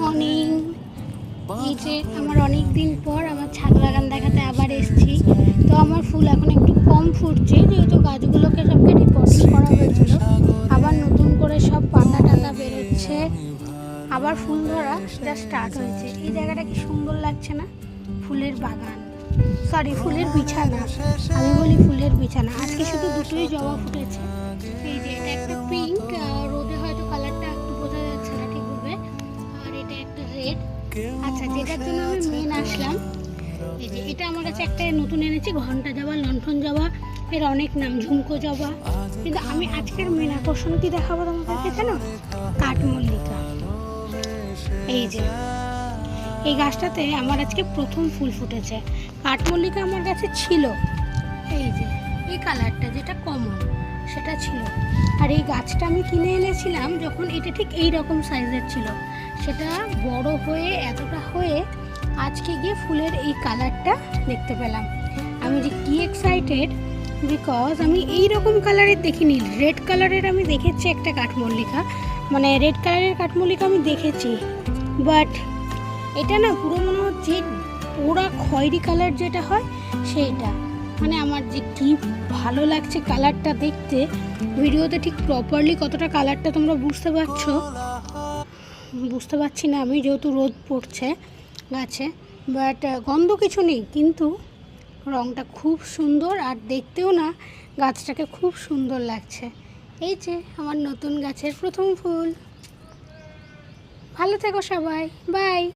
Morning. এই যে আমার অনেক দিন পর আমার ছাদ বাগান দেখাতে আবার এসেছি। তো আমার ফুল এখন একটু কম ফুটছে, যেহেতু গাছগুলোকে সবকে রিপোর্টিং করা হয়েছিল। আবার নতুন করে সব পাতা টাতা বেরোচ্ছে, আবার ফুল ধরা যা স্টার্ট হয়েছে। এই জায়গাটা কি সুন্দর লাগছে না? ফুলের বাগান, সরি ফুলের বিছানা, আমি বলি ফুলের বিছানা। আজকে শুধু দুটোই জবা ফুটেছে। এই যে এটা একটা পিঙ্ক, রোদে হয়তো কালারটা একটু বোঝা যাচ্ছে না ঠিকভাবে, আর এটা একটা রেড। আচ্ছা, যেটার জন্য আমি মেন আসলাম, এই যে এটা আমার কাছে একটা নতুন এনেছি, ঘন্টা জবা, লণ্ঠন জবা, এর অনেক নাম, ঝুমকো জবা। কিন্তু আমি আজকের মেন আকর্ষণ কি দেখাবো তোমাদেরকে জানো? কাঠমল্লিকা। এই যে এই গাছটাতে আমার আজকে প্রথম ফুল ফুটেছে। কাঠমল্লিকা আমার কাছে ছিল, এই যে এই কালারটা যেটা কমন সেটা ছিল। আর এই গাছটা আমি কিনে এনেছিলাম যখন এটা ঠিক এই রকম সাইজের ছিল, সেটা বড় হয়ে এতটা হয়ে আজকে গিয়ে ফুলের এই কালারটা দেখতে পেলাম। আমি যে কি এক্সাইটেড, বিকজ আমি এই রকম কালারের দেখিনি। রেড কালারের আমি দেখেছি একটা কাঠমল্লিকা, মানে রেড কালারের কাঠমল্লিকা আমি দেখেছি, বাট এটা না পুরো মনে হচ্ছে পুরা খয়েরি কালার যেটা হয় সেইটা। মানে আমার যে কি ভালো লাগছে কালারটা দেখতে। ভিডিওতে ঠিক প্রপারলি কতটা কালারটা তোমরা বুঝতে পারছি না আমি, যেহেতু রোদ পড়ছে গাছে। বাট গন্ধ কিছু নেই, কিন্তু রঙটা খুব সুন্দর, আর দেখতেও না গাছটাকে খুব সুন্দর লাগছে। এই যে আমার নতুন গাছের প্রথম ফুল। ভালো থেকো সবাই, বাই।